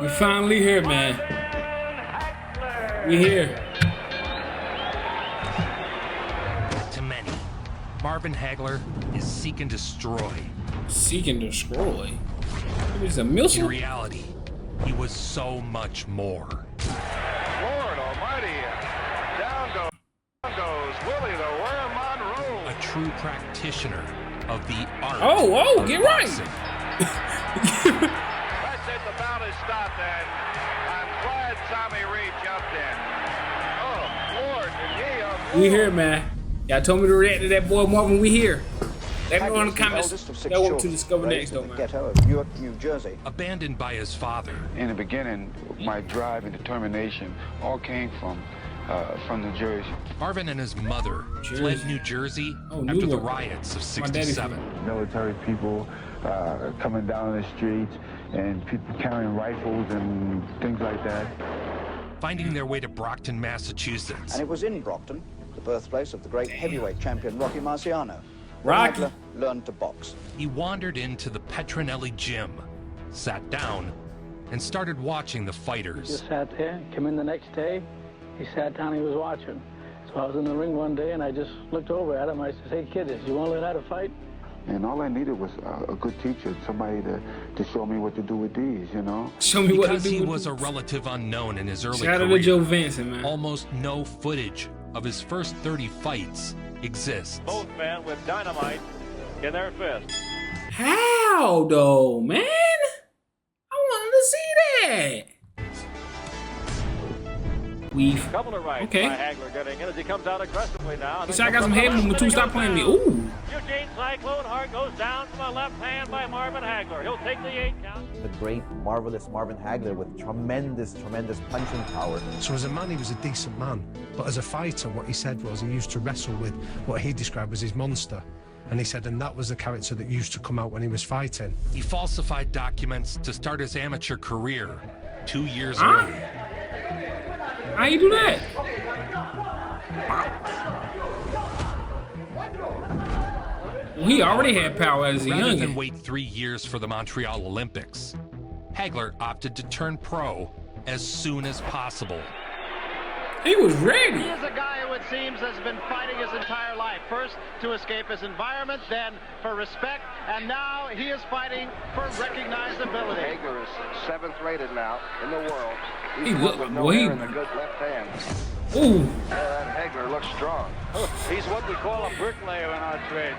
We finally here, man. We here. To many, Marvin Hagler is seek and destroy. Seek and destroy? It was a missile? In reality, he was so much more. Lord almighty. Down goes Willie the Worm Monroe. A true practitioner of the art. Oh, get right. That's it, the bout is stopped, and I'm glad Tommy Reed jumped in. Oh, Lord, and We here, man. Y'all told me to react to that boy Marvin. We here. Let me know in the comments. Y'all want to discover next, though, man. Ghetto of Newark, New Jersey. Abandoned by his father. In the beginning, my drive and determination all came from New Jersey. Marvin and his mother fled New Jersey after the riots of '67. Military people coming down the streets and people carrying rifles and things like that. Finding their way to Brockton, Massachusetts. And it was in Brockton, the birthplace of the great heavyweight champion Rocky Marciano. Rocky Hagler learned to box. He wandered into the Petronelli gym, sat down, and started watching the fighters. Just sat there, came in the next day, he sat down, he was watching. So I was in the ring one day and I just looked over at him. I said, "Hey kid, you want to learn how to fight?" And all I needed was a good teacher, somebody to show me what to do with these, you know? Show me what to Because do. he was a relative unknown in his early Shout out to career, Joe Vincent, man. almost no footage of his first 30 fights exists. Both men with dynamite in their fists. How, though, man? I wanted to see that. Weave. Couple of rights Okay. by Hagler getting in as he comes out aggressively now. He said I got some head movement too. Stop playing me. Ooh. Eugene Cyclone Hart goes down from the left hand by Marvin Hagler. He'll take the 8 count. The great, marvelous Marvin Hagler with tremendous punching power. So as a man, he was a decent man. But as a fighter, what he said was he used to wrestle with what he described as his monster. And he said, and that was the character that used to come out when he was fighting. He falsified documents to start his amateur career 2 years early. How you do that? Well, he already had power as a Rather than youngin. wait 3 years for the Montreal Olympics, Hagler opted to turn pro as soon as possible. He was ready. He is a guy who it seems has been fighting his entire life. First to escape his environment, then for respect, and now he is fighting for recognizability. Hagler is 7th rated now in the world. He's He the look- one with no well, he- hair and a good left hand. Ooh. That Hagler looks strong. He's what we call a bricklayer in our trade.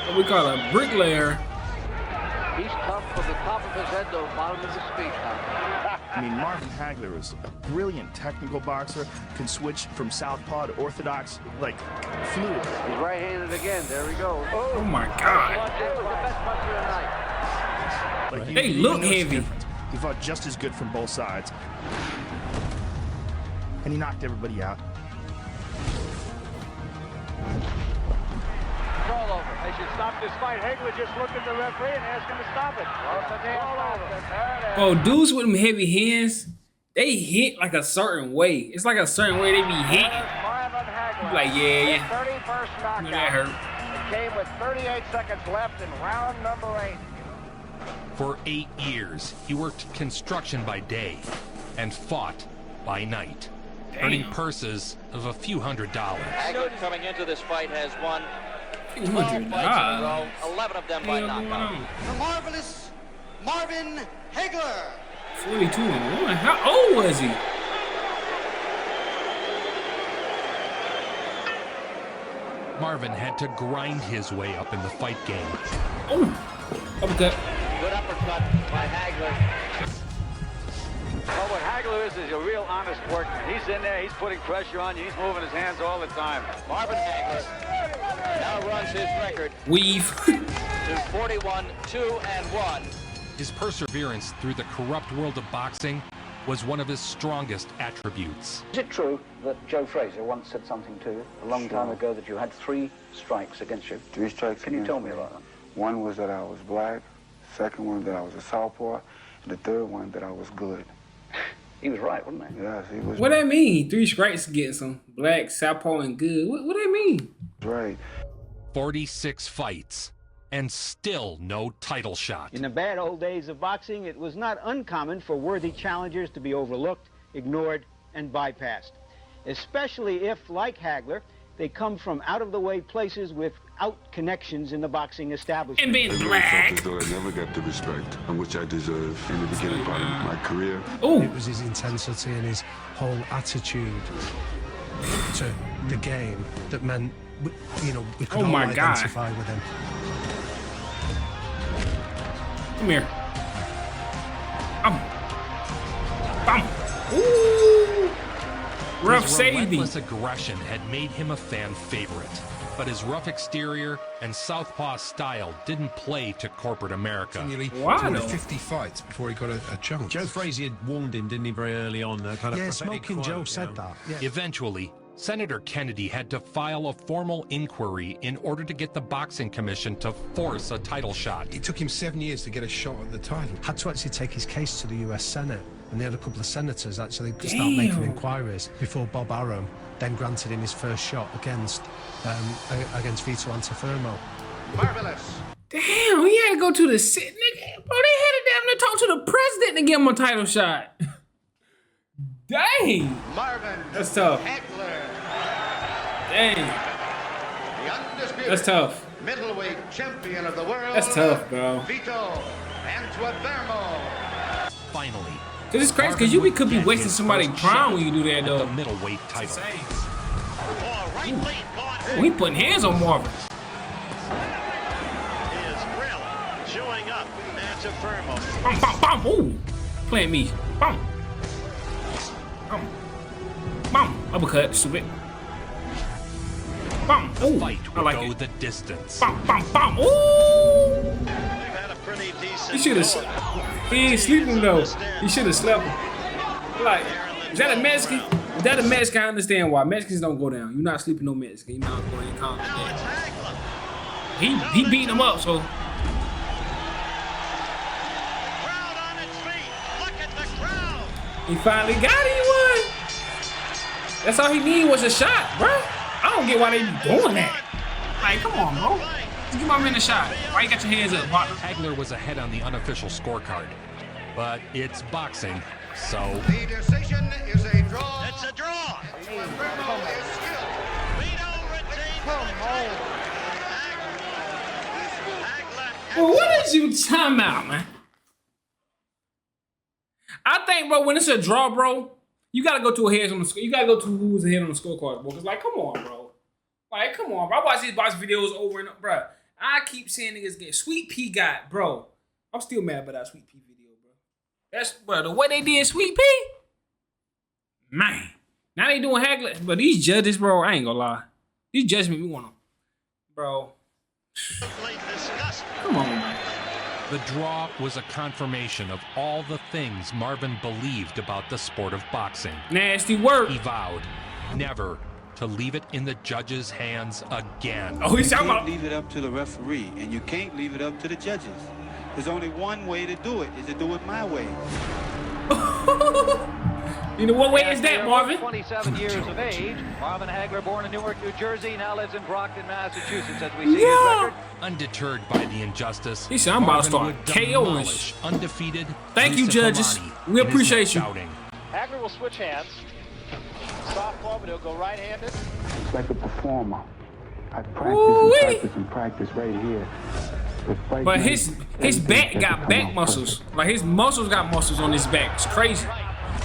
What we call a bricklayer. He's tough from the top of his head to the bottom of his feet. I mean, Marvin Hagler is a brilliant technical boxer, can switch from southpaw to orthodox, like, fluid. He's right-handed again. There he goes. Oh my God. Hagler was the best puncher tonight. Like, They you look know it's heavy. different. He fought just as good from both sides. And he knocked everybody out. It's all over. They should stop this fight. Hagler just looked at the referee and asked him to stop it. Oh, dudes with them heavy hands, they hit like a certain way. It's like a certain way they be hitting. Marvin Hagler. Like, yeah. 31st knockout. That hurt. It came with 38 seconds left in round number 8. For 8 years, he worked construction by day and fought by night, earning purses of a few $100s. Hagler coming into this fight has won 12 $200. fights in a row, 11 of them by knockout. The marvelous Marvin Hagler. 42-1. How old was he? Marvin had to grind his way up in the fight game. Oh, uppercut. Good uppercut by Hagler. Well, what Hagler is a real honest workman. He's in there, he's putting pressure on you, he's moving his hands all the time. Marvin Hagler now runs his record Weave. to 41-2-1. His perseverance through the corrupt world of boxing was one of his strongest attributes. Is it true that Joe Frazier once said something to you a long time ago that you had 3 strikes against you? 3 strikes. Can you tell me about them? One was that I was black, second one that I was a southpaw, and the third one that I was good. He was right, wasn't he? Yes, he was What that mean? 3 strikes getting some black, southpaw, and good. What that mean? right. 46 fights, and still no title shot. In the bad old days of boxing, it was not uncommon for worthy challengers to be overlooked, ignored, and bypassed, especially if, like Hagler, they come from out-of-the-way places without connections in the boxing establishment. And being black. Though I never got the respect which I deserve in the beginning part of my career. Ooh. It was his intensity and his whole attitude to the game that meant, you know, we could all identify with him. Come here. Bam. Ooh. Rough his safety. relentless aggression had made him a fan favorite, but his rough exterior and southpaw style didn't play to corporate America. Nearly 50 fights before he got a chance. Joe Frazier had warned him, didn't he, very early on? Smoking Joe said that. Yeah. Eventually, Senator Kennedy had to file a formal inquiry in order to get the Boxing Commission to force a title shot. It took him 7 years to get a shot at the title. Had to actually take his case to the US Senate, and they had a couple of senators actually start making inquiries before Bob Arum then granted him his first shot against Vito Antuofermo. Marvelous. Damn, he had to go to the Senate. Bro, they had to damn near talk to the president to get him a title shot. Dang. Marvin That's tough. Hagler. Dang. The undisputed That's tough. middleweight champion of the world. That's tough, bro. Vito Antuofermo. Finally. Cause it's crazy, cause you could be wasting somebody's prime when you do that, though. The middleweight title. Oh, he putting hands on Marvin. His grill showing up. Antuofermo. Bam, bam, bam. Ooh, playing me. Bam. Bam. Bam. Uppercut, stupid. Bam. Ooh, Fight I like go it. the distance. Bam, bam, bam. Ooh. They've had a pretty decent. He should have. He ain't sleeping though. He should have slept. Like, is that a Mexican? If that a Mexican, I understand why. Mexicans don't go down. You're not sleeping no Mexican. You're not going to calm down. He beating him up, so. Crowd on its feet. Look at the crowd. He finally got it. He won. That's all he needed was a shot, bro. I don't get why they be doing that. Like, come on, bro. Just give my man a shot. Why you got your hands up, partner? Hagler was ahead on the unofficial scorecard, but it's boxing, so. The decision is a draw. It's a draw. Antuofermo is skilled. Vito retains the title. Hagler. Well, what is you talking about, man? I think, bro, when it's a draw, bro, you gotta go to a heads on the score. You gotta go to who's ahead on the scorecard, bro. Cause like, come on, bro. Like, come on, bro. I watch these boxing videos over and over, bro. I keep seeing niggas get Sweet Pea got, bro. I'm still mad about that Sweet Pea video, bro. That's, bro, the way they did Sweet Pea, man. Now they doing Hagler, but these judges, bro, I ain't gonna lie. These judges make me want to, bro. Come on, man. The draw was a confirmation of all the things Marvin believed about the sport of boxing. Nasty work. He vowed never to leave it in the judges' hands again. Oh, he's talking You about. can't leave it up to the referee, and you can't leave it up to the judges. There's only one way to do it, is to do it my way. You know what way is that, Marvin? 27 years of age. Marvin Hagler, born in Newark, New Jersey, now lives in Brockton, Massachusetts. As we see his record. Undeterred by the injustice, He said, I'm about to start Marvin would KOing. demolish undefeated. Thank you, Lisa judges. Pomani We in his appreciate next you. outing. Hagler will switch hands. Softball, but he'll go right-handed. It's like a performer. I practice and practice right here. But his back got back muscles. Like his muscles got muscles on his back. It's crazy.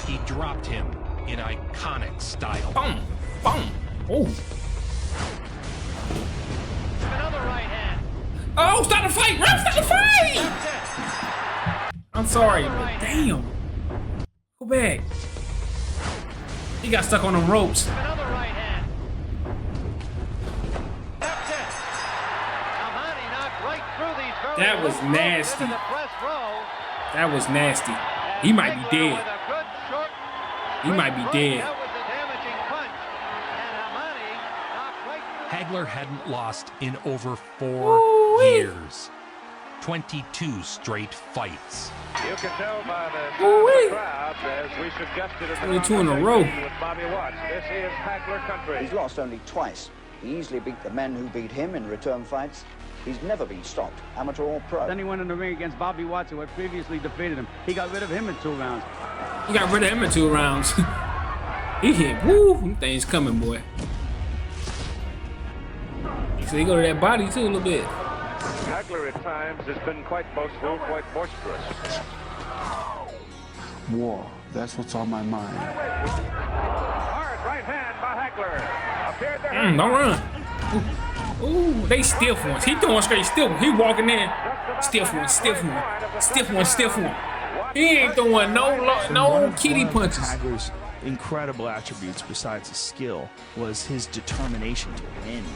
He dropped him in iconic style. Boom, boom. Oh. Another right hand. Oh, start the fight. Ref, start the fight. I'm sorry, but damn. Go back. He got stuck on them ropes. Another right hand. That was nasty. That was nasty. He might be dead. He might be dead. Hagler hadn't lost in over 4 years. 22 straight fights. You can tell by the crowd, as we suggested in the 22 in a row. with Bobby Watts. This is Hagler country. He's lost only twice. He easily beat the men who beat him in return fights. He's never been stopped, amateur or pro. Then he went in the ring against Bobby Watts, who had previously defeated him. He got rid of him in 2 rounds. He got rid of him in 2 rounds. He hit, woo, them things coming, boy. So he go to that body too a little bit. Hagler at times has been quite boastful, quite boisterous. War, that's what's on my mind. Hard right hand by Hagler. Appeared there. Don't run. Ooh, they stiff ones. He throwing straight stiff. He walking in. Stiff one, stiff one. Stiff one, stiff one. He ain't throwing no kitty punches. Hagler's incredible attributes besides his skill was his determination to win, man.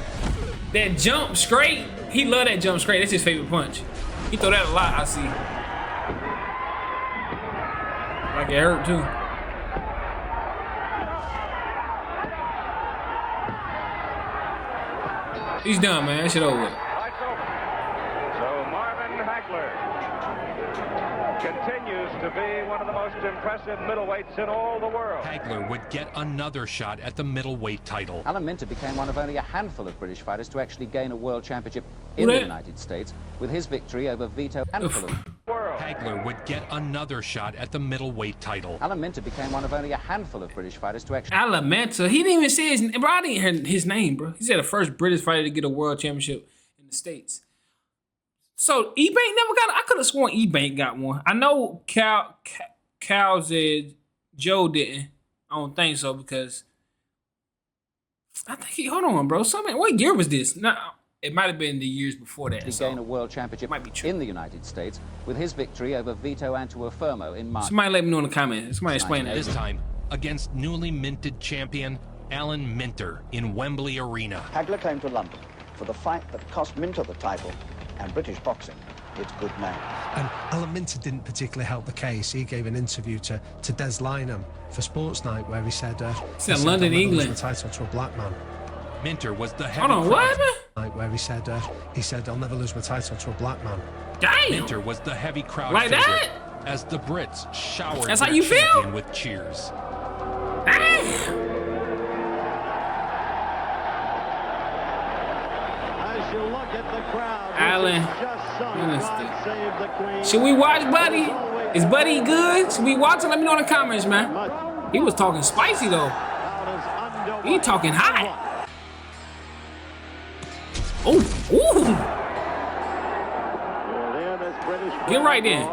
That jump straight, he love that jump straight. That's his favorite punch. He throw that a lot, I see. Like it hurt too. He's done, man. That shit over with. So Marvin Hagler continues to be one of the most impressive middleweights in all the world. Hagler would get another shot at the middleweight title. Alan Minter became one of only a handful of British fighters to actually gain a world championship in the United States with his victory over Vito Anfalou. Hagler would get another shot at the middleweight title. Alan Minter became one of only a handful of British fighters to actually... Alan Minter, he didn't even say his name. Bro, I didn't hear his name, bro. He said the first British fighter to get a world championship in the States. So Ebank never got it. I could have sworn Ebank got one. I know Cal said Joe didn't. I don't think so because I think he. Hold on, bro. What year was this? No, it might have been the years before that. He gained a world championship in the United States with his victory over Vito Antuofermo in March. Somebody let me know in the comments. Somebody explain that. This time against newly minted champion Alan Minter in Wembley Arena. Hagler came to London for the fight that cost Minter the title and British boxing its good name. And Alan Minter didn't particularly help the case. He gave an interview to Des Lynam for Sports Night where he said, London, England. The title to a black man. Minter was the head. Hold on, what? Where he said, I'll never lose my title to a black man. Damn. Minter was the heavy crowd like favorite that? As the Brits showered That's their how you champion feel? with cheers. Damn. As you look at the crowd, Alan, should we watch Buddy? Is Buddy good? Should we watch him? Let me know in the comments, man. He was talking spicy though. He talking hot. Oh, ooh. Get right then.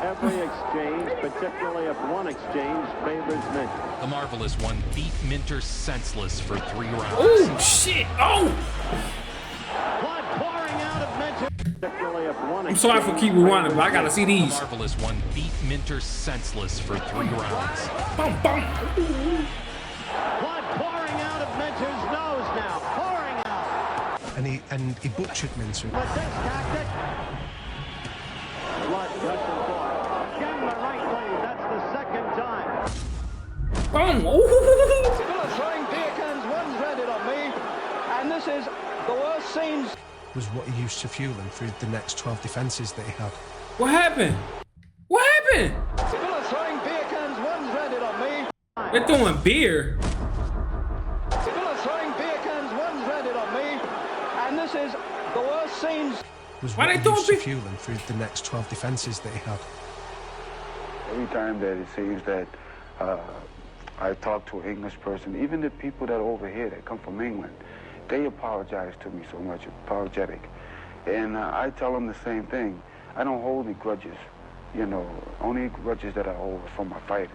Every exchange, particularly if one exchange favors Minter. The Marvelous One beat Minter senseless for 3 rounds. Oh shit! Oh. Blood pouring out of Minter. Particularly if one I'm sorry for keep rewinding, but I gotta see these. The Marvelous One beat Minter senseless for 3 rounds. Bum, bum. Blood pouring out of Minter's nose now, pouring out. And he butchered Minter. With this tactic, blood rushing forward. Again the right blade, that's the second time. Boom. Ooh. Still throwing beer cans, one's rented on me, and this is the worst scenes. Was what he used to fuel him through the next 12 defences that he had. What happened? What happened? Still throwing beer cans, one's rented on me. They're throwing beer. Still throwing beer cans, one's rented on me, and this is the worst scenes. Was Why what they he throwing used to beer? fuel him through the next 12 defences that he had. Every time that it seems that I talk to an English person, even the people that are over here that come from England, they apologize to me so much, apologetic. And I tell them the same thing. I don't hold any grudges, you know, only grudges that I hold from my fighters.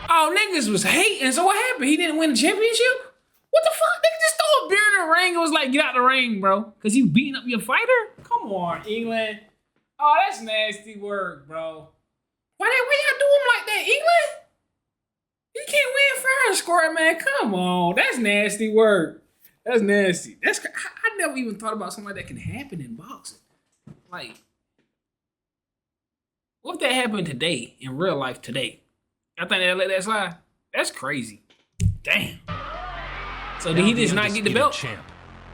Oh, niggas was hating. So what happened? He didn't win the championship? What the fuck? They just throw a beer in the ring. It was like, get out the ring, bro. Because you beating up your fighter? Come on, England. Oh, that's nasty work, bro. Why y'all do him like that, England? You can't win fair and square, man. Come on. That's nasty work. That's nasty. I never even thought about something like that can happen in boxing. Like, what if that happened today, in real life today? I think they'll let that slide. That's crazy. Damn. So did he just not get the belt? Champ.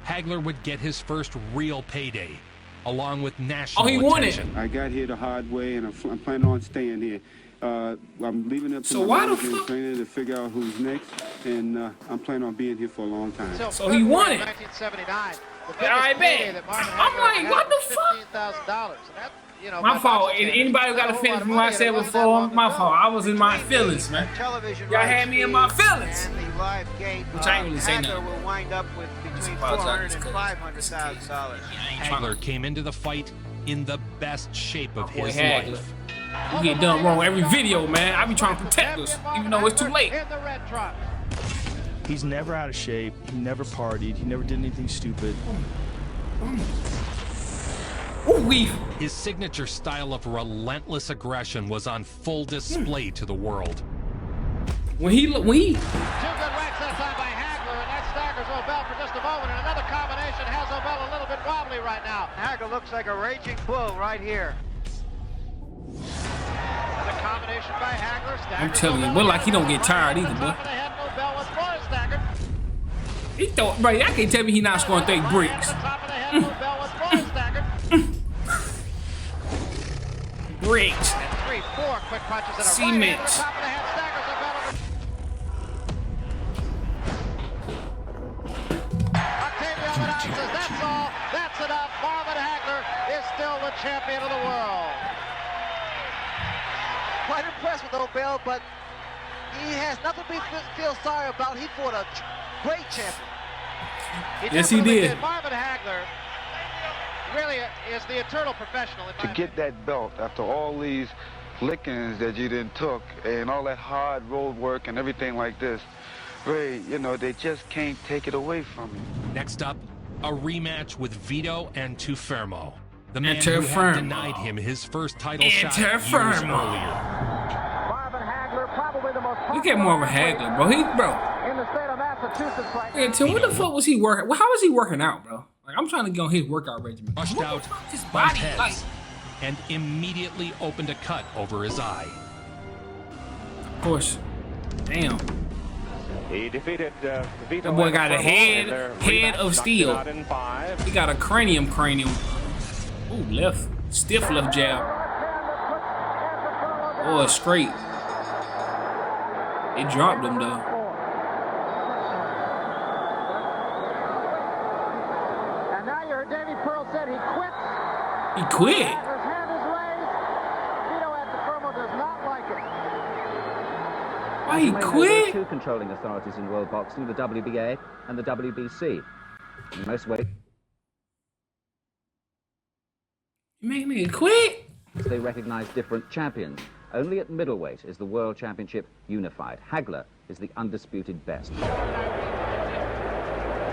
Hagler would get his first real payday, along with national he won attention. it. I got here the hard way, and I'm planning on staying here. I'm leaving up to So my why the manager and fuck? trainer to figure out who's next, and I'm planning on being here for a long time. So he won it. 1979. All right, bet. I'm like, what the fuck? $15,000. You know, my fault. Anybody who got offended from what I said before, my fault. I was in my feelings, man. Y'all had me in my feelings. Which I ain't really say nothing. Will wind up with between $400,000 and $500,000. Hagler came into the fight in the best shape of his life. You get done wrong every video, man. I be trying to protect us, even though it's too late. He's never out of shape. He never partied. He never did anything stupid. His signature style of relentless aggression was on full display to the world. When he Two good rights that time by Hagler, and that staggers Obel for just a moment. And another combination has Obel a little bit wobbly right now. Hagler looks like a raging bull right here. Another combination by Hagler. I'm telling you, boy, like he don't get tired either, boy. He thought, bro, I can't tell me he not scoring 3 bricks. Bricks. 3, 4 quick punches and a cement. That's all. That's enough. Marvin Hagler is still the champion of the world. Quite impressed with Obel, but he has nothing to feel sorry about. He fought a great champion. Yes, he did. Marvin Hagler really is the eternal professional. To get that belt after all these lickings that you didn't took and all that hard road work and everything like this, Ray, you know, they just can't take it away from you. Next up, a rematch with Vito and Tufermo, the man who had denied him his first title shot years earlier. Marvin Hagler, probably the most Look at Marvin Hagler, bro. in the state of Massachusetts right now. Tim, what the fuck was he working? Well, how was he working out, bro? Like, I'm trying to get on his workout regimen. Rushed out his by body, Pez, like, and immediately opened a cut over his eye. Of course. Damn. He defeated Vito. That boy got a head of steel. He got a cranium. Ooh, left. Stiff left jab. Oh, straight. It dropped him, though. And now you heard Davey Pearl said he quit. He quit? Hagler's hand is raised. Vito at the Fermo does not like it. Why he quit? There are 2 controlling authorities in world boxing, the WBA and the WBC. In most ways, You make me quit? they recognize different champions. Only at middleweight is the World Championship unified. Hagler is the undisputed best.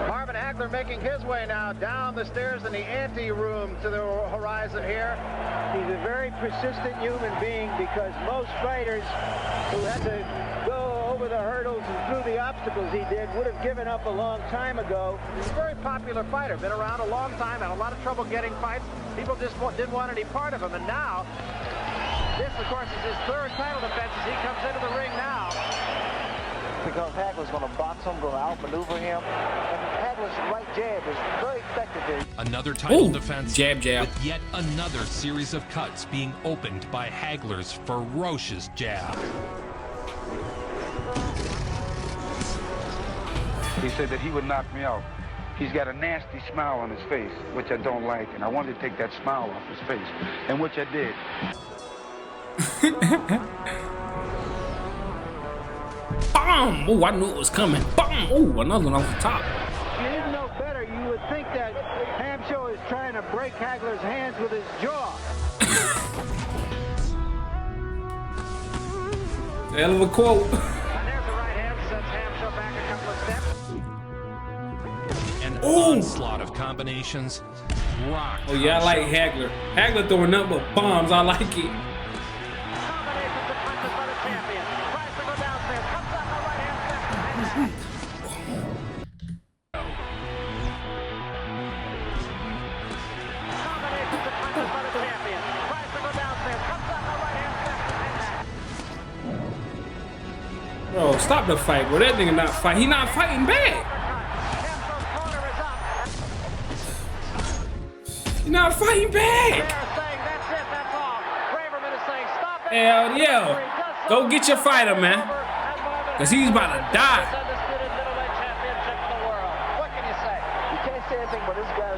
Marvin Hagler making his way now down the stairs in the ante-room to the horizon here. He's a very persistent human being because most fighters who had to go over the hurdles and through the obstacles he did would have given up a long time ago. He's a very popular fighter, been around a long time, had a lot of trouble getting fights. People just didn't want any part of him, and now, this, of course, is his 3rd title defense as he comes into the ring now. Because Hagler's going to box him, going to outmaneuver him. And Hagler's right jab is very effective there. Another title defense jab. With yet another series of cuts being opened by Hagler's ferocious jab. He said that he would knock me out. He's got a nasty smile on his face, which I don't like, and I wanted to take that smile off his face, and which I did. Bam! Oh, I knew it was coming. Bam! Oh, another one off the top. If you didn't know better, you would think that Hamsho is trying to break Hagler's hands with his jaw. Hell of a quote. And there's the right hand, sends Hamsho back a couple of steps. An onslaught of combinations. Rock. Oh, yeah, I like Hagler. Hagler throwing nothing but bombs. I like it. Bro, stop the fight, bro. That nigga not fighting. He not fighting back. He not fighting back. Hell yeah. Go get your fighter, man. Because he's about to die. You can't say anything, but this guy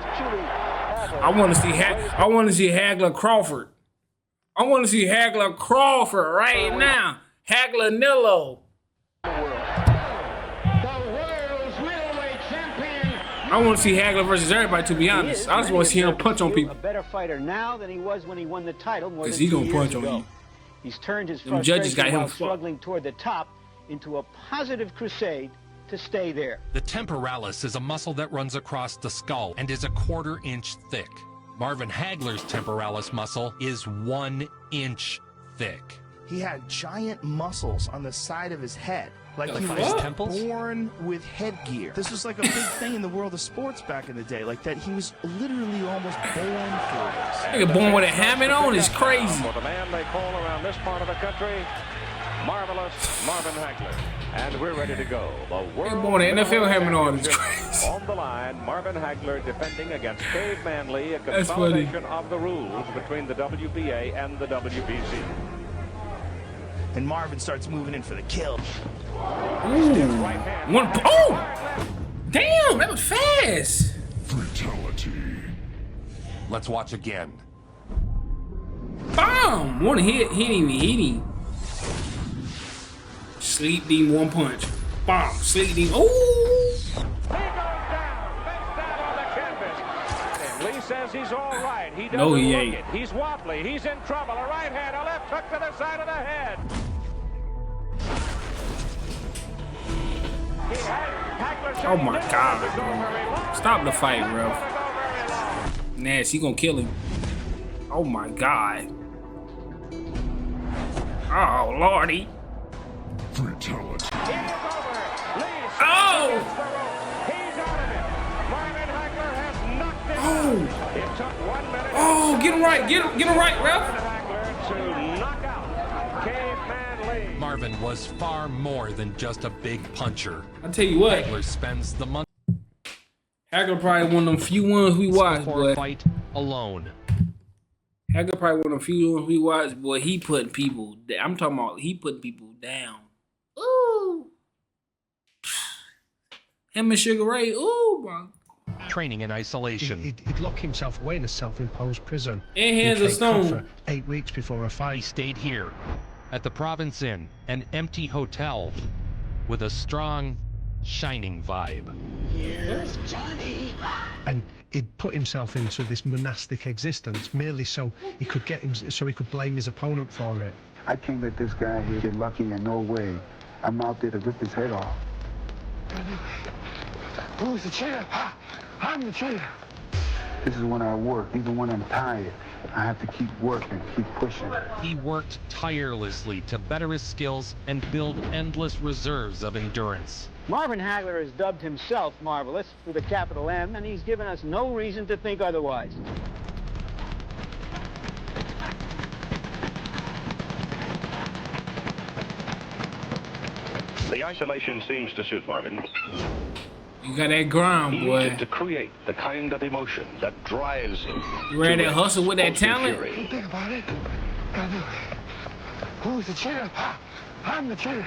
I want to see Hagler Crawford. I want to see Hagler Crawford right now. Hagler Nillo. I want to see Hagler versus everybody, to be honest. I just want to see him punch on people. A better fighter now than he was when he won the title more than 2 Because he's years going to punch ago. on you. He's turned his Them judges got frustration him while fucked. struggling toward the top into a positive crusade to stay there. The temporalis is a muscle that runs across the skull and is a 1/4 inch thick. Marvin Hagler's temporalis muscle is 1 inch thick. He had giant muscles on the side of his head. Like he His was temples? born with headgear. This was like a big thing in the world of sports back in the day. Like that he was literally almost born for this. Nigga born with a helmet on is crazy. For the man they call around this part of the country, Marvelous Marvin Hagler. And we're ready to go. The world born with an NFL helmet on is crazy. On the line, Marvin Hagler defending against Caveman Lee, a That's funny. consolidation of the rules between the WBA and the WBC. And Marvin starts moving in for the kill. Oh! Damn, that was fast. Fatality. Let's watch again. Bomb! One hit, hit him. Sleep him, one punch. Bomb, sleep him. Ooh! Lee says he's all right. He doesn't No, he look ain't. it. He's wobbly. He's in trouble. A right hand, a left hook to the side of the head. Oh my God, bro. Stop the fight, bro. Nasty, he gonna kill him. Oh my God. Oh, Lordy. Fatality. Oh! Oh, get him right. Get him right, ref. Marvin was far more than just a big puncher. I'll tell you what. Hagler spends the month. Hagler probably one of them few ones we watched, before a boy. fight alone. Hagler probably one of them few ones we watched, boy. He putting people. I'm talking about he putting people down. Ooh. Him and Sugar Ray. Ooh, bro. Training in isolation. He'd lock himself away in a self-imposed prison. And hands of stone. For 8 weeks before a fight. He stayed here at the Province Inn, an empty hotel with a strong, shining vibe. Here's Johnny. And he'd put himself into this monastic existence merely so he could blame his opponent for it. I can't let this guy here get lucky in no way. I'm out there to rip his head off. Who's the champ? I'm the champ. This is when I work. Even when I'm tired, I have to keep working, keep pushing. He worked tirelessly to better his skills and build endless reserves of endurance. Marvin Hagler has dubbed himself Marvelous with a capital M, and he's given us no reason to think otherwise. The isolation seems to suit Marvin. You got that grind, He boy. needed to create the kind of emotion that drives him. You ready to hustle with that ultimate talent? fury. Don't think about it. Gotta do it. Who's the champ? I'm the champ.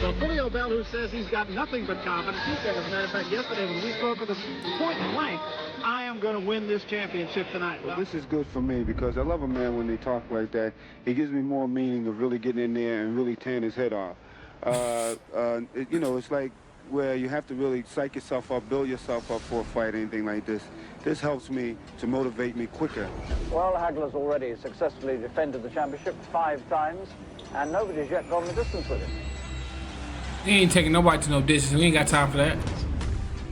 So Billy O'Bell, who says he's got nothing but confidence, he said, as a matter of fact, yesterday when we spoke with him point blank, I am going to win this championship tonight. Well, this is good for me because I love a man when they talk like that. It gives me more meaning of really getting in there and really tearing his head off. You know, it's like where you have to really psych yourself up, build yourself up for a fight, anything like this. This helps me to motivate me quicker. Well, Hagler's already successfully defended the championship 5 times, and nobody's yet gone the distance with him. He ain't taking nobody to no distance. We ain't got time for that.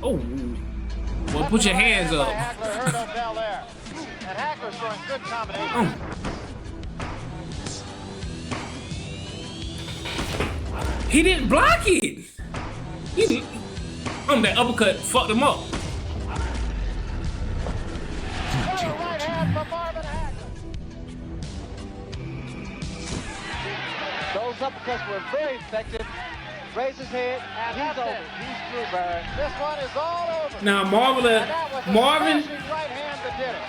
Oh. Well, put your hands up. Hagler hurt O'Bell there. And Hagler's throwing good combination. He didn't block it. He didn't. That uppercut fucked him up. Right hand from Marvin Hagler. Those uppercuts were very effective. Raise his head, and he's over. He's through, Barry. This one is all over. Now, Marvin. Right hand that did it.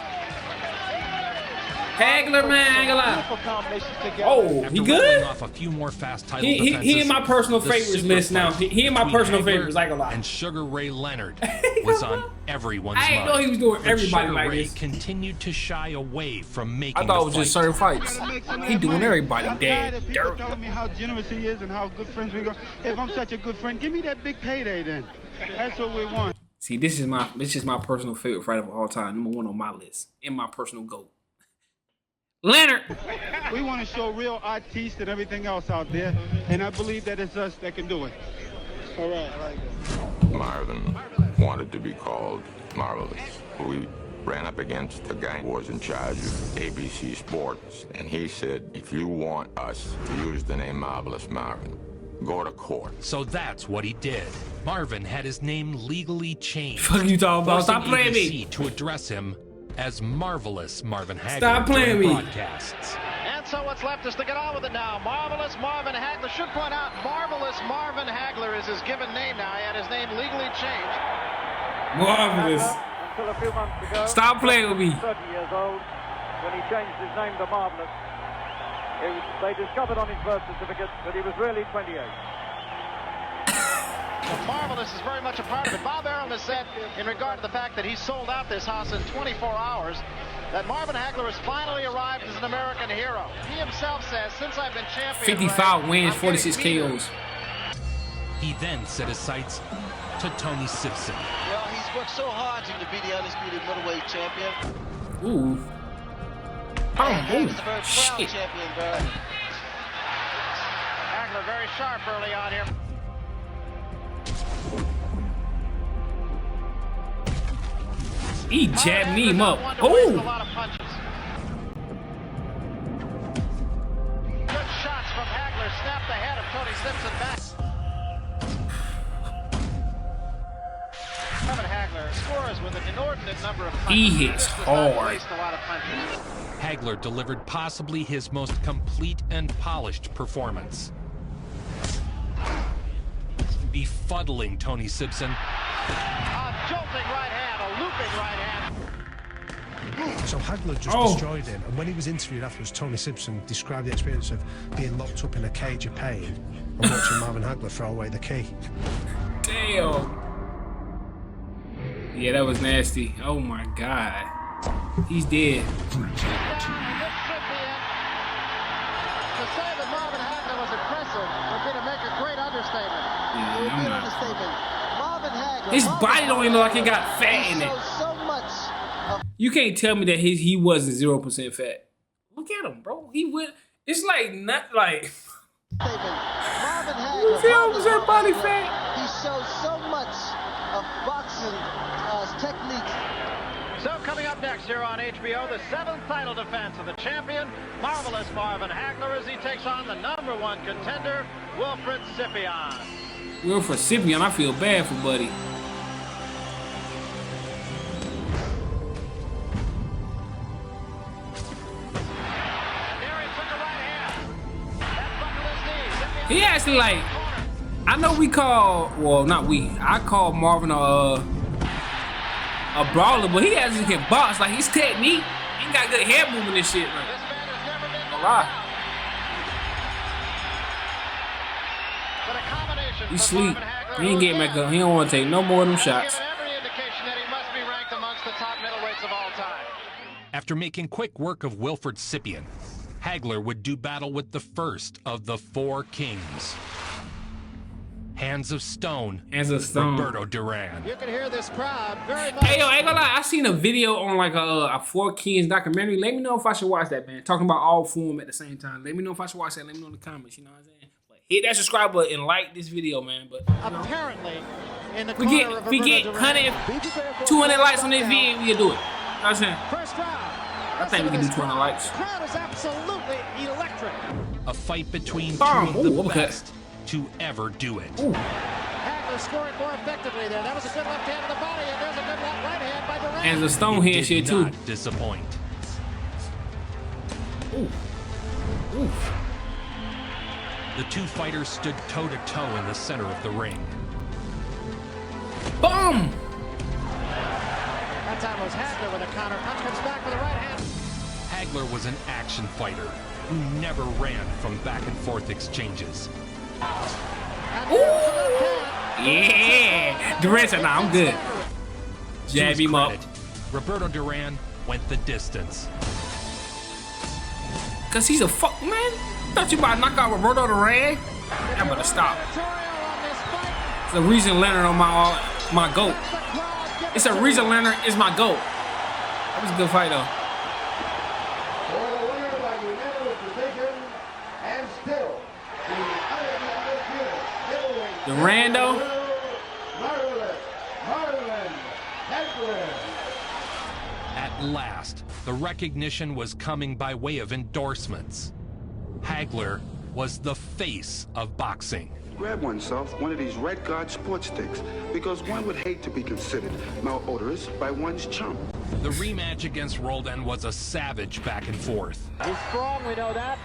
Hagler, man, I ain't gonna lie. Oh, he good? Off a few more fast title He in my personal favorites list now. He in my personal favorites, I ain't gonna lie. And Sugar Ray Leonard was on everyone's mind. I didn't know he was doing But everybody Sugar like Ray this. continued to shy away from making I thought it was the just fight. certain fights. He doing everybody dead. People telling me how generous he is and how good friends we go. If I'm such a good friend, give me that big payday then. That's what we want. See, this is my personal favorite fighter of all time. Number 1 on my list. In my personal GOAT. Leonard. We want to show real artists and everything else out there, and I believe that it's us that can do it. All right, I like it. Marvin wanted to be called Marvelous. We ran up against the guy who was in charge of ABC Sports, and he said, if you want us to use the name Marvelous Marvin, go to court. So that's what he did. Marvin had his name legally changed. Fuck you talking about? Stop forcing playing me. ABC to address him as Marvelous Marvin Hagler. Stop playing me. Broadcasts. And so what's left is to get on with it now. Marvelous Marvin Hagler. Should point out, Marvelous Marvin Hagler is his given name now. He had his name legally changed. Marvelous. Until a few months ago, Stop playing with me. 30 years old, when he changed his name to Marvelous. They discovered on his birth certificate that he was really 28. Well, Marvelous is very much a part of it. Bob Arum has said, in regard to the fact that he sold out this house in 24 hours, that Marvin Hagler has finally arrived as an American hero. He himself says, since I've been champion, 55 wins, 46 KOs. He then set his sights to Tony Simpson. Well, he's worked so hard to be the undisputed middleweight champion. Ooh. He's a very proud champion, Barry. Hagler very sharp early on here. He jabbed him up. A Oh. lot of punches. Good shots from Hagler. Snapped the head of Tony Simpson back. Marvin Hagler scores with an inordinate number of punches. He hits hard. Placed a lot of punches. Hagler delivered possibly his most complete and polished performance. Befuddling Tony Simpson. A jolting right hand, a looping right hand. So Hagler just destroyed him, and when he was interviewed afterwards, Tony Simpson described the experience of being locked up in a cage of pain and watching Marvin Hagler throw away the key. Damn. Yeah, that was nasty. Oh my God. He's dead. To say that Marvin Hagler was impressive would be to make a great understatement. Yeah, It would be an I'm not. understatement. Marvin Hagler. His body don't even look like he got fat in it. So much. You can't tell me that he wasn't 0% fat. Look at him, bro. He went. It's like not like. Marvin Hagler. 0% body fat. He shows so much of boxing technique. So coming up next here on HBO, the 7th title defense of the champion, Marvelous Marvin Hagler, as he takes on the #1 contender, Wilfred Scipion. Wilfred Scipion, I feel bad for Buddy. He actually like, I know we call, well not we, I call Marvin a brawler, but he actually can box. Like his technique, he got good head movement and shit. Like, a lot. He sleep. He ain't getting back up. He don't want to take no more of them shots. Every indication that he must be ranked amongst the top middleweights of all time. After making quick work of Wilfred Scipion, Hagler would do battle with the first of the 4 kings. Hands of Stone. Hands of Stone. Roberto Duran. You can hear this crowd very much. Hey, yo, I ain't gonna lie. I seen a video on like a 4 Kings documentary. Let me know if I should watch that, man. Talking about all 4 of them at the same time. Let me know if I should watch that. Let me know in the comments. You know what I'm saying? But hit that subscribe button and like this video, man. But apparently, in the we get 100, 200 likes on this video, we'll do it. You know what I'm saying? First round. I think we can do 200 likes. The crowd is absolutely electric. A fight between Bam. two of the Ooh, okay. best to ever do it. Ooh. Hagler scoring more effectively there. That was a good left hand to the body, and there's a good right hand by Duran. And the Stone hand Did shit too. not disappoint. Ooh. Ooh. The 2 fighters stood toe-to-toe in the center of the ring. Boom! That time was Hagler with a counter punch. Comes back with a right hand. Hagler was an action fighter who never ran from back-and-forth exchanges. Ooh. Yeah. Duran said, nah, I'm good. Jab him up. Roberto Duran went the distance. Cause he's a fuck man. Thought you about to knock out Roberto Duran? I better stop. It's the reason Leonard on my GOAT. It's a reason Leonard is my GOAT. That was a good fight though. Duran though. At last, the recognition was coming by way of endorsements. Hagler was the face of boxing. Grab oneself one of these Red Guard sports sticks because one would hate to be considered malodorous by one's chum. The rematch against Roldan was a savage back and forth. He's strong, we know that.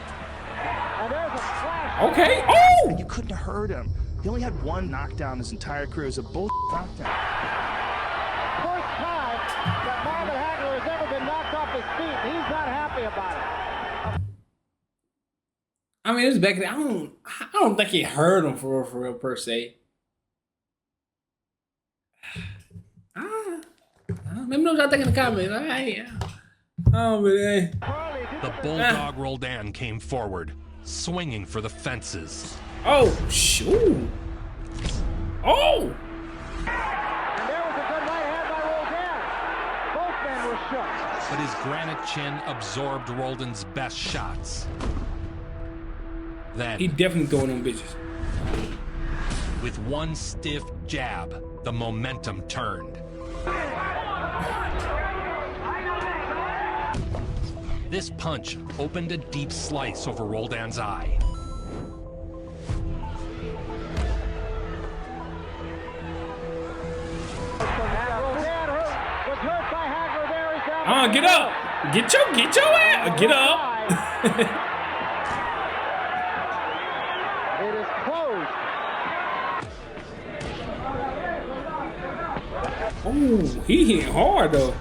And there's a flash. Okay. Oh! You couldn't have heard him. He only had one knockdown his entire career. It was a bullshit knockdown. First time that Marvin Hagler has ever been knocked off his feet. He's not happy about it. I mean, it was back then. I don't think he heard him for real per se. Let me know what y'all think in the comments. Oh, man. The Bulldog Roldan came forward, swinging for the fences. Oh, shoot. Oh! And there was a good right hand by Roldan. Both men were shook. But his granite chin absorbed Roldan's best shots. Then, he definitely throwing them bitches. With one stiff jab, the momentum turned. This punch opened a deep slice over Roldan's eye. Get up! Get your ass! Get up! It is closed. Oh, he hit hard though.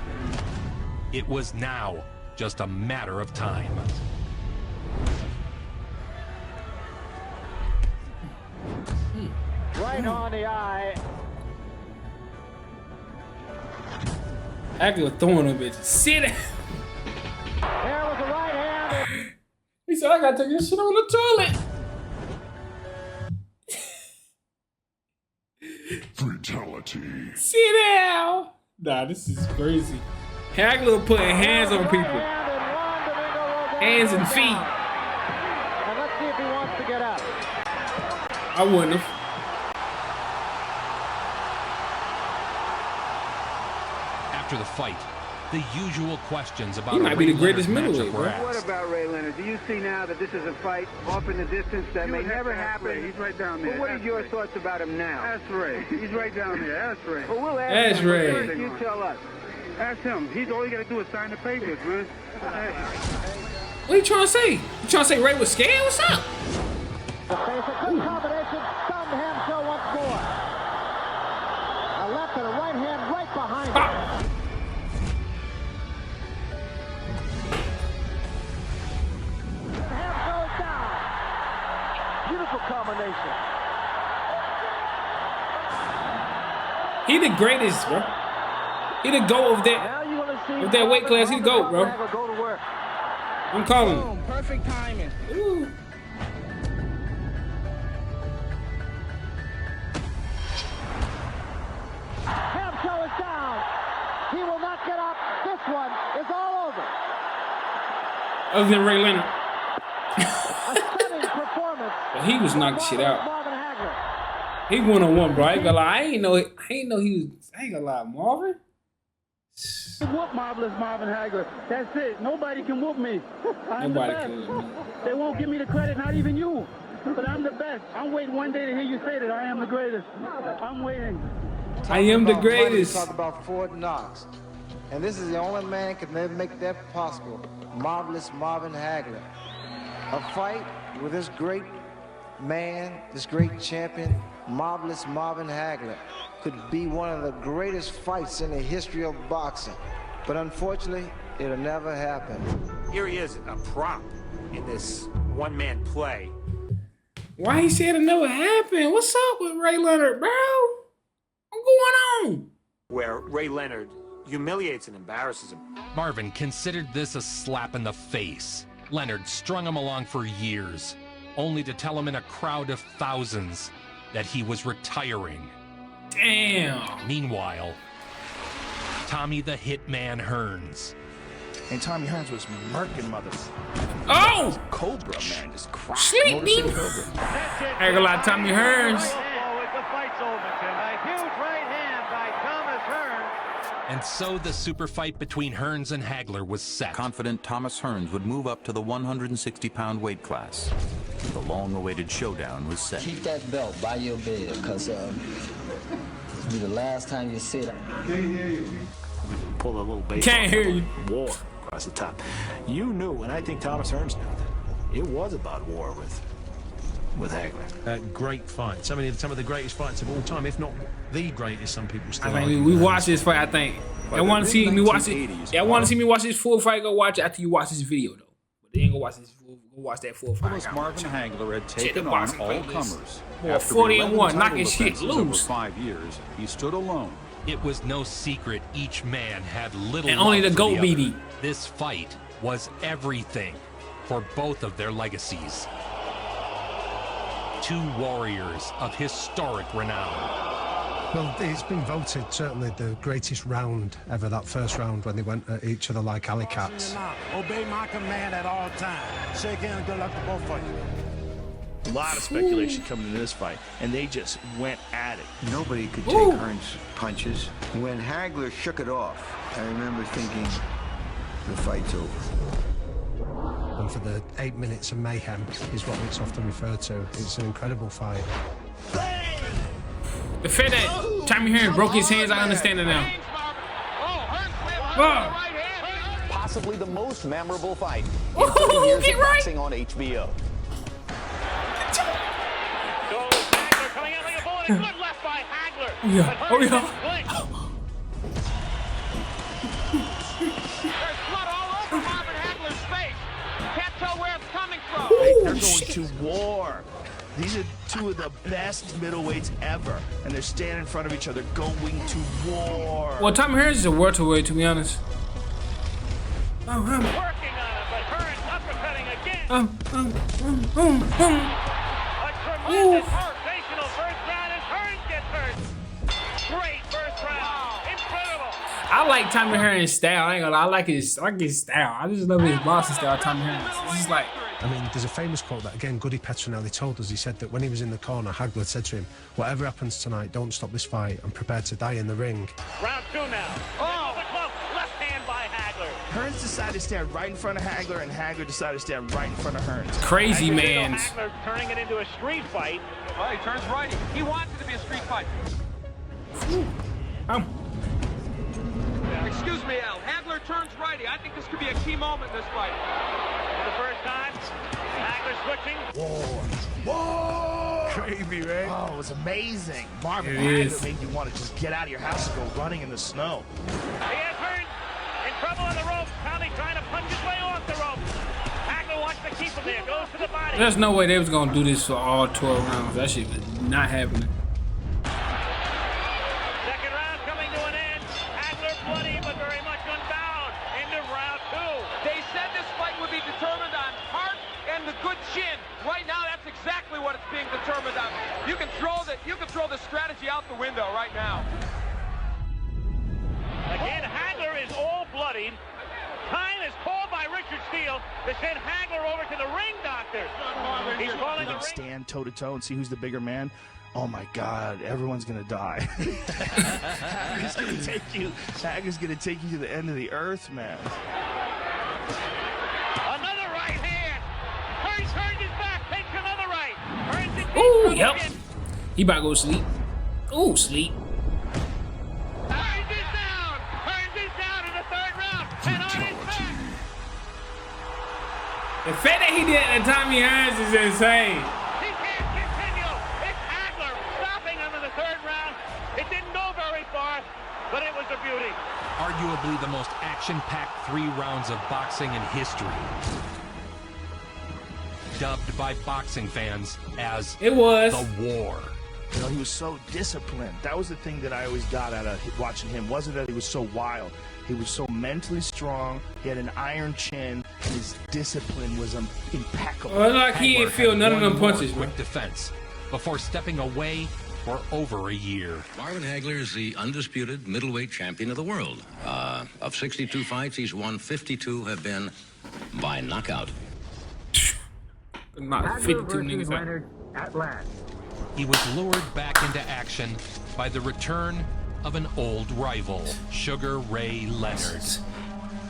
It was now just a matter of time. Right on the eye. Hagler throwing them bitches. Sit down. There was a right hand. He said, I gotta take this shit on the toilet. Fatality. Sit down. Nah, this is crazy. Hagler putting hands on people. Hands and feet. And let's see if he wants to get up. I wouldn't have. After the fight, the usual questions about he might be the greatest middleweight, bro. What about Ray Leonard? Do you see now that this is a fight off in the distance that may never happen? He's right down there. But what are your thoughts about him now? Ask Ray. He's right down there. Ask Ray. Well, we'll ask him. Ray. You tell us. Ask him. He's all you gotta do is sign the papers, man. What are you trying to say? You trying to say Ray was scared? What's up? The face, a good combination. Stunned Hamshaw once more. A left and a right hand right behind him. Hamshaw is down. Beautiful combination. He the greatest, bro. He the GOAT of that weight class. He the GOAT, bro. Go to work. I'm calling him. Boom, perfect timing. Ooh. Hamshaw is down. He will not get up. This one is all over. Other than Ray Leonard. A stunning performance. Well, he was knocking shit out. Marvin Hagler. He 1-on-1, bro. I ain't gonna lie. I ain't know he was. I ain't gonna lie, Marvin. Whoop Marvelous Marvin Hagler. That's it. Nobody can whoop me. I'm Nobody the best. can whoop me. They won't give me the credit, not even you. But I'm the best. I'm waiting one day to hear you say that I am the greatest. I'm waiting. I am the greatest. Talk about Fort Knox. And this is the only man could never make that possible. Marvelous Marvin Hagler. A fight with this great man, this great champion, Marvelous Marvin Hagler, could be one of the greatest fights in the history of boxing. But unfortunately, it'll never happen. here he is, a prop in this one-man play. Why he said it never happened? What's up with Ray Leonard, bro? What's going on? Where Ray Leonard humiliates and embarrasses him. Marvin considered this a slap in the face. Leonard strung him along for years, only to tell him in a crowd of thousands that he was retiring. Damn. Meanwhile, Tommy the Hitman Hearns. And Tommy Hearns was murking mothers. Oh! Cobra, man, just cracked. Sleepy. I ain't gonna lie, Tommy Hearns. The fight's over, Tim. A huge right hand by Thomas Hearns. And so the super fight between Hearns and Hagler was set. Confident Thomas Hearns would move up to the 160-pound weight class. The long-awaited showdown was set. Keep that belt by your bed, because it'll be the last time you see it. Can't hear you. Pull a little base. Can't hear you. War across the top. You knew, and I think Thomas Hearns knew, that it was about war with Hagler. Great fights. I mean, some of the greatest fights of all time, if not the greatest. Some people still. I think we watched this fight. I think. I want to see me watch it. Yeah, I want to see me watch this full fight. Go watch it after you watch this video, though. But they ain't go watch this. Go watch that full fight. Marvin Hagler had taken on all comers. Boy, 40-1, knocking shit loose. Over 5 years, he stood alone. It was no secret each man had little. And only the GOAT other. beat him. This fight was everything for both of their legacies. Two warriors of historic renown. Well, it's been voted certainly the greatest round ever, that first round when they went at each other like alley cats. Obey my command at all times. Shake hands, good luck to both of you. A lot of speculation coming into this fight, and they just went at it. Nobody could take Hearns' punches. When Hagler shook it off, I remember thinking, the fight's over. And for the 8 minutes of mayhem is what it's often referred to. It's an incredible fight. The fact that Tommy Hearns broke his hands, I understand it now. Possibly the most memorable fight in 30 years of boxing on HBO. Coming out like a bullet. Good left by Hagler. Yeah. Oh, yeah. There's blood all over Marvin Hagler's face. Can't tell where it's coming from. They're going to war. These are two of the best middleweights ever, and they're standing in front of each other going to war. Well, Tommy Hearns is a welterweight, to be honest. Working on it, but Hearns uppercutting again. A tremendous sensational first round, and Hearns gets hurt. Great first round. Incredible. I like Tommy Hearns' style. I ain't gonna lie. I like his style. I just love his boxing style, Tommy Hearns. It's just like. I mean, there's a famous quote that, again, Goody Petronelli told us. He said that when he was in the corner, Hagler said to him, whatever happens tonight, don't stop this fight. I'm prepared to die in the ring. Round two now. Oh, left hand by Hagler. Hearns decided to stand right in front of Hagler, and Hagler decided to stand right in front of Hearns. Crazy, man. Hagler turning it into a street fight. Well, he turns righty. He wants it to be a street fight. Excuse me, Al. Hagler turns righty. I think this could be a key moment in this fight. For the first time, Hagler switching. Whoa! Crazy, right? Oh, it was amazing. Marvin Hagler made you want to just get out of your house and go running in the snow. He has Hearns in trouble on the rope. Tommy trying to punch his way off the rope. Hagler wants to keep him there. Goes to the body. There's no way they was gonna do this for all 12 rounds. That shit was not happening. Second round coming to an end. Hagler bloody, but very much unbound. Into round two. They said this fight would be determined on heart and the good chin. Right now, that's exactly what it's being determined on. You can throw the strategy out the window right now. Again, Hagler is all bloodied. Time is called by Richard Steele to send Hagler over to the ring doctor. He's calling the ring. Stand toe-to-toe and see who's the bigger man. Oh my God, everyone's gonna die. Hagler's gonna take you to the end of the earth, man. Another right hand. Hearns is back, takes another right. Hearns is Ooh, yep. He about to go sleep. Ooh, sleep. Hearns is down. Hearns is down in the third round. And Hearns is back. The fact that he did it to Tommy Hearns is insane. He can't continue. It's Hagler stopping him in the third round. It didn't go very far. but it was a beauty. Arguably the most action-packed 3 rounds of boxing in history. Dubbed by boxing fans as the war. You know, he was so disciplined. That was the thing that I always got out of watching him. Wasn't that he was so wild. He was so mentally strong. He had an iron chin. His discipline was impeccable. Well, like he didn't feel none of them punches, quick defense before stepping away for over a year. Marvin Hagler is the undisputed middleweight champion of the world. Of 62 fights, he's won 52 have been by knockout. Not 52 niggas. Leonard at last. He was lured back into action by the return of an old rival, Sugar Ray Leonard.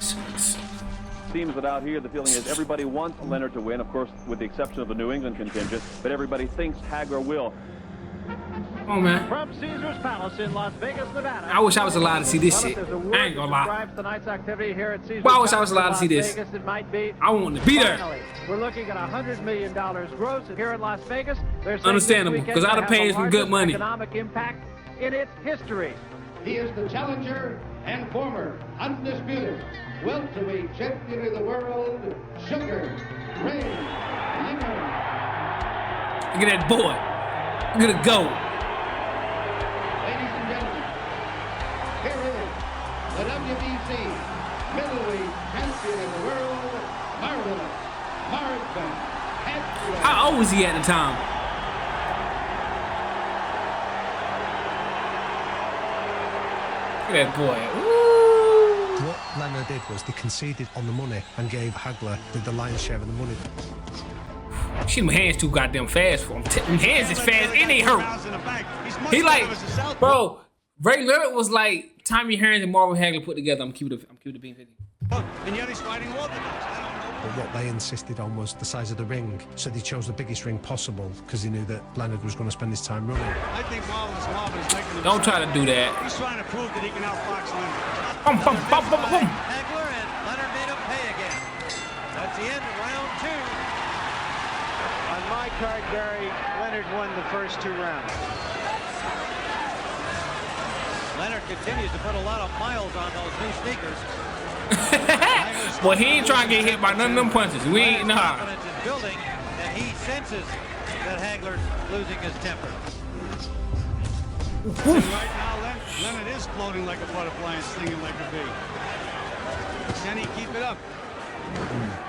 Seems that out here the feeling is everybody wants Leonard to win, of course, with the exception of the New England contingent, but everybody thinks Hagler will. Oh man. From Caesar's Palace in Las Vegas, Nevada. I wish I was allowed to see this shit. I ain't gonna lie. Tonight's activity here at Caesar's But I wish I was allowed to see Las this. Vegas, it might be. I want to be there. Finally, we're looking at $100 million gross here in Las Vegas. Understandable, because I'd have paid some good money. Economic impact in its history. He is the challenger and former undisputed welterweight champion of the world, Sugar Ray Leonard. Look at that boy. Look at the goat. Ladies and gentlemen, here is the WBC middleweight champion of the world, Marvin Hagler. How old was he at the time? Look at that boy. Woo. What Leonard did was they conceded on the money and gave Hagler the lion's share of the money. Shit, my hands too goddamn fast for him. My hands is fast and they hurt. He like, bro, Ray Leonard was like Tommy Hearns and Marvin Hagler put together. I'm cute to being 50. And yet he's fighting orthodox. But what they insisted on was the size of the ring, so they chose the biggest ring possible because they knew that Leonard was going to spend his time running. I think Marvin is making him. Don't try to do that. He's trying to prove that he can outbox Leonard. Bum, bum, bum, bum, bum. Hagler and Leonard made him pay again. That's the end of round 2. On my card, Barry, Leonard won the first 2 rounds. Leonard continues to put a lot of miles on those new sneakers. Well, he ain't trying to get hit by none of them punches. We ain't, nah. Confidence is building, and he senses that Hagler's losing his temper. Right now, Leonard is floating like a butterfly and stinging like a bee. Can he keep it up?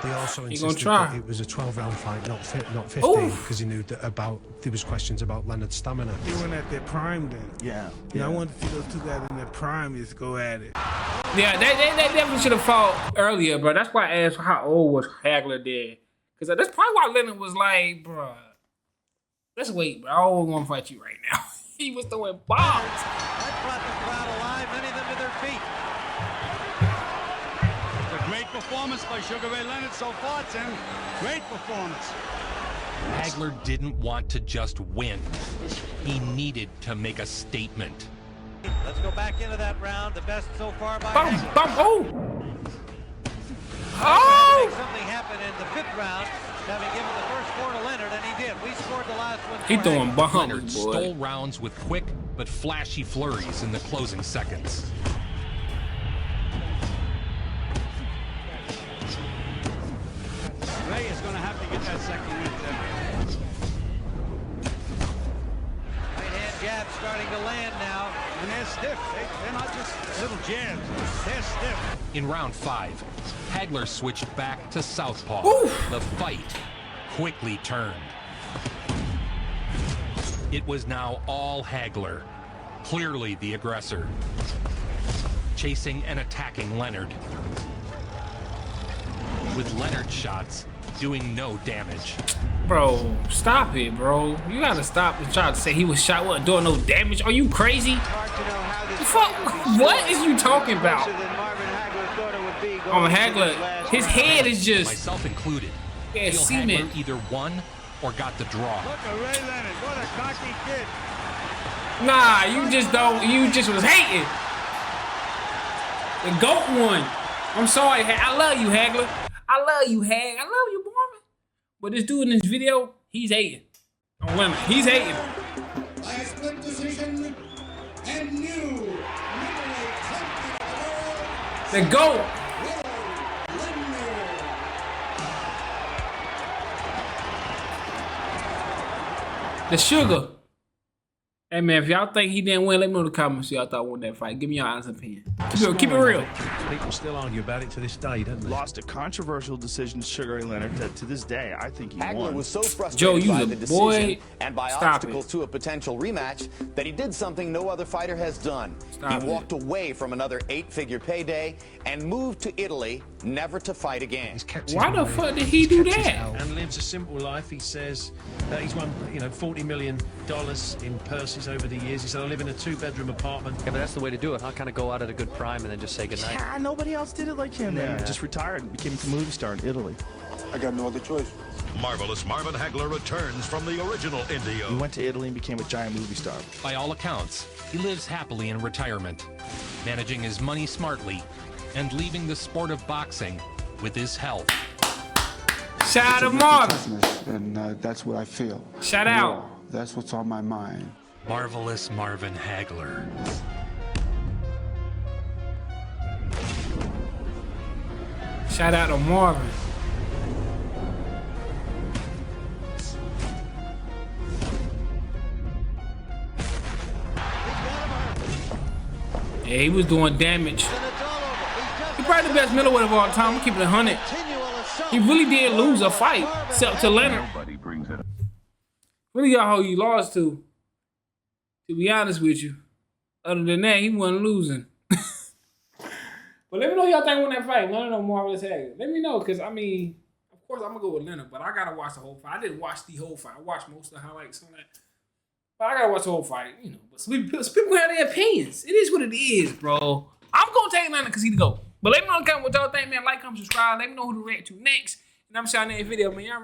They also insisted that it was a 12-round fight, not 15, because he knew that there was questions about Leonard's stamina. They weren't at their prime then. Yeah. I wanted to see those two guys in their prime just go at it. Yeah, they definitely should have fought earlier, bro. That's why I asked how old was Hagler then. Because that's probably why Leonard was like, bro, let's wait, bro. I don't want to fight you right now. He was throwing bombs. That brought the crowd alive, many of them to their feet. It's a great performance by Sugar Ray Leonard so far, Tim. Great performance. Hagler didn't want to just win. He needed to make a statement. Let's go back into that round. The best so far by Hagler. Bum, oh! Oh! Make something happen in the 5th round, having given the first 4 to Leonard, and he did. We scored the last one. He throwing bombs, Leonard boy. stole rounds with quick but flashy flurries in the closing seconds. Ray is going to have to get that second win, Tim. Right hand jab starting to land now. And they're stiff. They're not just little jabs. They're stiff. In round 5, Hagler switched back to southpaw. The fight quickly turned. It was now all Hagler, clearly the aggressor, chasing and attacking Leonard, with Leonard's shots doing no damage. Bro, stop it, bro. You gotta stop and try to say he was shot, wasn't doing no damage. Are you crazy? Fuck, what is you talking about? Hagler, his head is just... Myself included. Yeah, Feel cement. Hagler either won or got the draw. Look at Ray Leonard. What a cocky kid. Nah, you just was hating. The GOAT won. I'm sorry, I love you, Hagler. I love you, Hag. I love you, Marvin. But this dude in this video, he's hating. On women, he's hating. By a split decision and new middleweight The GOAT. The Sugar. Hey man, if y'all think he didn't win, let me know in the comments who y'all thought won that fight. Give me your honest opinion. Keep it real. People still argue about it to this day, don't they? Lost a controversial decision to Sugar Ray Leonard. To this day, I think he Hagler won. was so frustrated Joe, you by a the decision boy. and by Stop obstacles to a potential rematch that he did something no other fighter has done. Stop he walked away from another 8-figure payday and moved to Italy, never to fight again. Why the fuck did he do that? And lives a simple life. He says that he's won, $40 million in purses over the years. He said, I live in a 2-bedroom apartment. Yeah, but that's the way to do it, huh? Kind of go out at a good prime and then just say goodnight. Yeah, nobody else did it like him. Yeah. Then just retired and became a movie star in Italy. I got no other choice. Marvelous Marvin Hagler returns from the original Indio. He went to Italy and became a giant movie star. By all accounts, he lives happily in retirement, managing his money smartly and leaving the sport of boxing with his health. Shout out to Marvin. And that's what I feel. Shout out. That's what's on my mind. Marvelous Marvin Hagler. Shout out to Marvin. Yeah, he was doing damage. He's probably the best middleweight of all time. I'm keeping it 100. He really did lose a fight, except to Leonard. Really got who he lost to be honest with you. Other than that, he wasn't losing. But let me know y'all think won that fight. Leonard or Marvelous Hagler. Let me know, because, I mean, of course, I'm going to go with Leonard, but I got to watch the whole fight. I didn't watch the whole fight. I watched most of the highlights on that. But I got to watch the whole fight, But some people have their opinions. It is what it is, bro. I'm going to take Leonard because he the GOAT. But let me know in the comments what y'all think, man. Like, comment, subscribe. Let me know who to react to next. And I'm shouting that video, man. Y'all